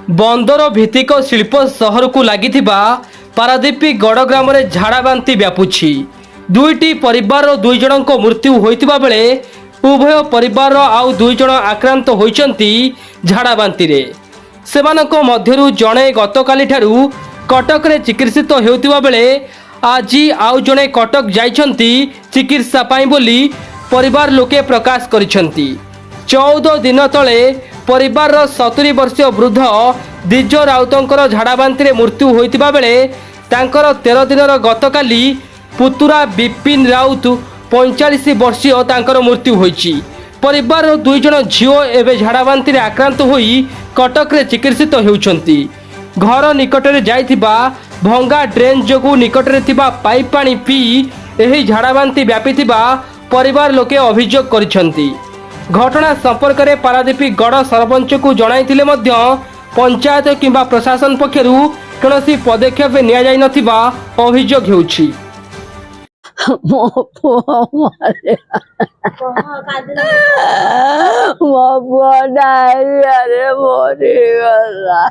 बंदर भित्तिक शिल्प सहर को लगी पारादीपी गड़ ग्राम झाड़ा बांति व्यापुछि। दुईटी परिवार दुई जन मृत्यु होइतिबा बेले उभय परिवार आउ दुई जन आक्रांत होइचंती झाड़ा बांति रे। सेमानक मध्यरु जणे गतकाली ठारू कटक रे चिकित्सित हेउतिबा बेले आजी आउ जणे कटक जाइछंती चिकित्सा पाई बोली परिवार लोके प्रकाश करिछंती। 14 दिन तले परिवार 70 वर्षीय वृद्ध दिज राउतंकर झाड़ाबांति मृत्यु होइतिबा बेले तांकर 13 दिनर गतकाली पुतुरा विपिन राउत 45 वर्षीय तांकर मृत्यु होइछि। परिवार दुई जन झियो एवं झाड़ाबांति आक्रांत होई कटक रे चिकित्सित हेउछंती। घर निकट में जाइथिबा भंगा ड्रेन जोगु निकट में थिबा पाइप पानी पी एही झाड़ाबांति व्यापीथिबा परिवार लोके अभियोग करिछंती। घटना संपर्क में पारादीपी गड़ सरपंच को जणाइथिले मध्य पंचायत किंबा प्रशासन पक्षरु कौनसी पदक्षेप निया जाई नथिबा अभियोग हेउछि। मो पुआ डायरिया मरीगला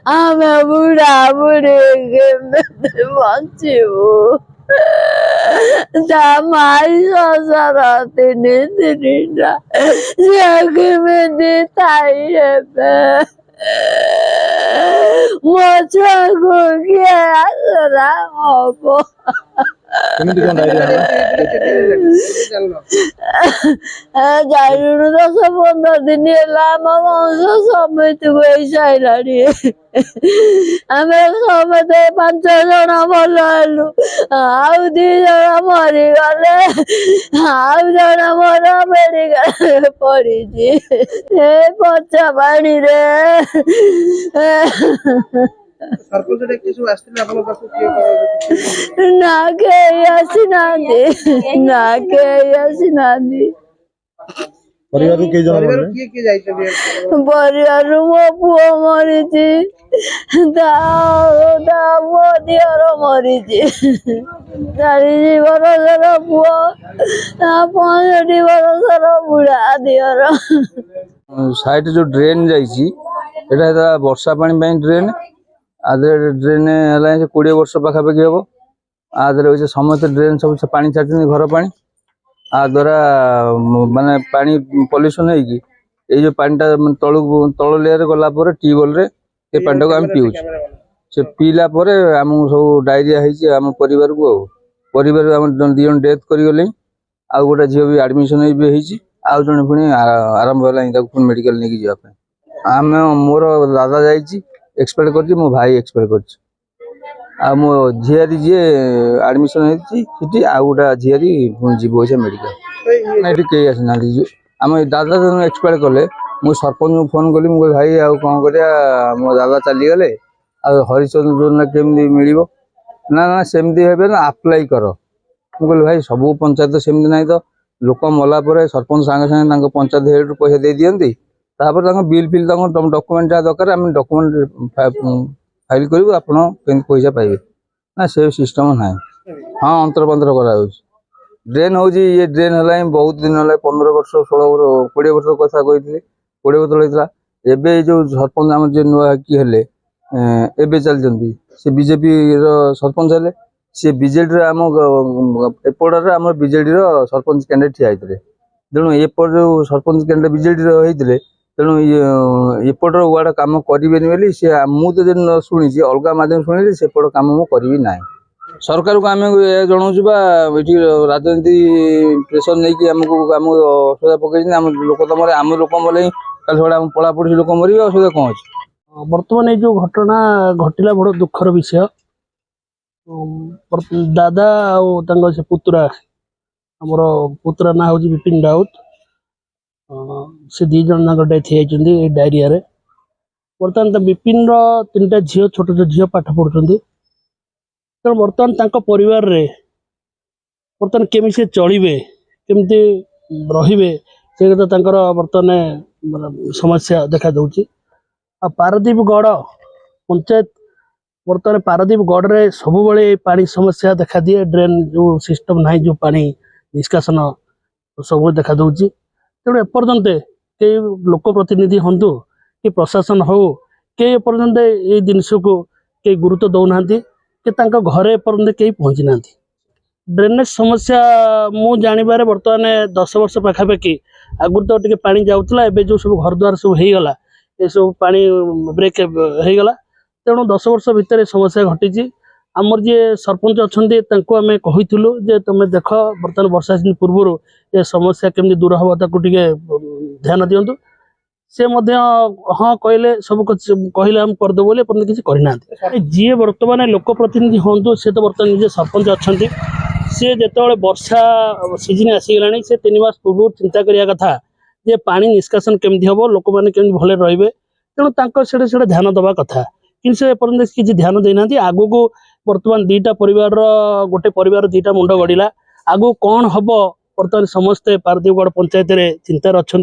आम बुढ़ा बुढ़ी बचू मारी संसार तीन दिन केमी थाई मो छुआ को किए आसरा हम जाइलु 10-15 दिन समिति को साइलानी आम समते 5 जन भल हेलु आउ 2 जन मरीगले आउ जन मोर मेडिकल पड़ी पचा पानी रे ना के परिवार मो पुओ मरी मो दियर मरी 40 वर्षर पुओ 65 वर्षर बुढ़ा दियर। साइड जो ड्रेन जाइए वर्षा पानी ड्रेन आधे ड्रेन है 20 वर्ष पाखापाखि हम आधे समस्त ड्रेन सब पानी छाड़ी घर पानी आ द्वारा माने पानी पल्यूशन होगी ये पानीटा तल लेयर गला ट्यूबवेल ये पानी को आम पीऊ से पीला आम सब डायरिया आम परिवार को परिवार आम 2 जन डेथ करगले आ गोटे झील भी एडमिशन आउ जन पुणी आरंभ है मेडिकल नहीं जावाई आम मोर दादा जाइए एक्सपेक्ट कर मो भाई एक्सपेक्ट कर मो झीआरी जी एडमिशन होती आउ गोटा झीआरी जीव से मेडिकल ये कई आसना आम दादा एक्सपेक्ट कले मुझे सरपंच को फोन कली मुझे भाई आउ कौन कर मो दादा चलीगले हरिचंद्र योजना केमी मिल ना ना सेमती हे ना आप्लाई कर मुझे भाई सब पंचायत सेमती ना तो लोक मला सरपंच सांगे सांगे पंचायत हेड पैसा दे दिखती तापर बिल फिल डॉक्यूमेंट जहाँ दरकार आम डॉक्यूमेंट फाइल करूँ आपड़ पैसा पाइबे ना से सिस्टम ना। हाँ अंतर पंतर करा ड्रेन हूँ ये ड्रेन है बहुत दिन है 15 वर्ष 16 वर्ष 20 वर्ष कथा कही 20 वर्ष होता है जो सरपंच आम जो नुआ कि हेले एबे चलती से बीजेपी सरपंच हेले सी बीजेडी आम एपटर आम बीजेडी सरपंच कैंडिडेट ठिया होते तेणु एपट जो सरपंच कैंडिडेट बीजेडी होते तेणु एपटर वार्ड कम करेनि बोली सी मुझे जो शुणी अलग माध्यम शुणी सेपट कम मुझे करी ना सरकार को आम जनाऊँ राजनीति प्रेसर नहीं कि आमको आम असुविधा पकड़ लोक तो मरे आम लोक मरे कल सब पड़ा पड़ी लोक मर असुविधा कौन अच्छे बर्तमान ये जो घटना घटला बड़ दुखर विषय दादा से पुतुरा आमर पुतुरा ना हूँ विपिन राउत से 2 जन डेथ होती डायरिया बर्तमान तो विपिन रा झील छोट छोट झील पाठ पढ़ुं तेणु बर्तमान परिवार रे बर्तमान केमी से चलिए केमती रे से बर्तमान समस्या देखा दूची आ पारादीप गड़ पंचायत बर्तमान पारादीप गड़ रे सब पानी समस्या देखा दिए ड्रेन जो सिस्टम ना जो पानी निष्कासन सब देखा दूची तेणु एपर्यंत कई लोक प्रतिनिधि हूँ कि प्रशासन हो के एपर्यंत ये जिनस को कई गुरुत्व दौना कि घरे एपर्यंत कई पहुँची ना। ड्रेनेज समस्या मु जानवर बर्तमान 10 वर्ष पाखापाखि आगुरी तो टे पानी जाऊला एवं जो सब घर द्वार सब हो गला ये सब पानी ब्रेक हो गला तेणु 10 वर्ष भितर समस्या घटी। आमर जी सरपंच अच्छा आम कहूँ जे तुम देख बर्तमान वर्षा सीजन पूर्व ये समस्या केमती दूर हम ताकू ध्यान दिंतु से हाँ कहले सब कहले हम करदे बोले किसी करना जी बर्तमान लोकप्रतिनिधि हूँ सी तो बर्तमान निजे सरपंच अच्छा सी जो वर्षा सीजन आसीगला से 3 मास पूर्व चिंता करिया कथा जे पानी निष्कासन केमती हम लोक मैंने केमती भले रे तेणु से ध्यान दवा कथा कि से एपर्यंत किसी ध्यान देना आगू को बर्तमान 2टा परिवार गोटे परिवार 2टा मुंड गड़िला आगू कौन हम बर्तमान समस्ते पारदीपगढ़ पंचायत चिंतार अच्छा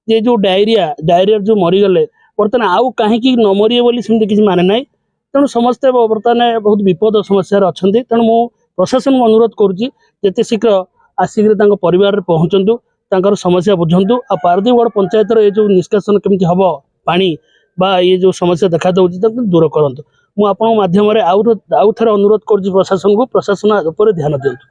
ये जो डायरिया जो मरीगले बर्तमान आउ कहीं न मरिए बोली सेमती किसी माने ना तेणु समस्ते बर्तमान बहुत विपद समस्या अच्छा तेणु मु प्रशासन को अनुरोध करुँचे शीघ्र आसिक परिवार पहुँचतु तांकर समस्या बुझंतु आ पारदीपगढ़ पंचायत ये जो निष्कासन केमती हम पानी बा ये जो समस्या देखा दूसरी दूर करंतु मु आपन माध्यम आउ थे अनुरोध कर प्रशासन को प्रशासन उपर ध्यान दिंतु।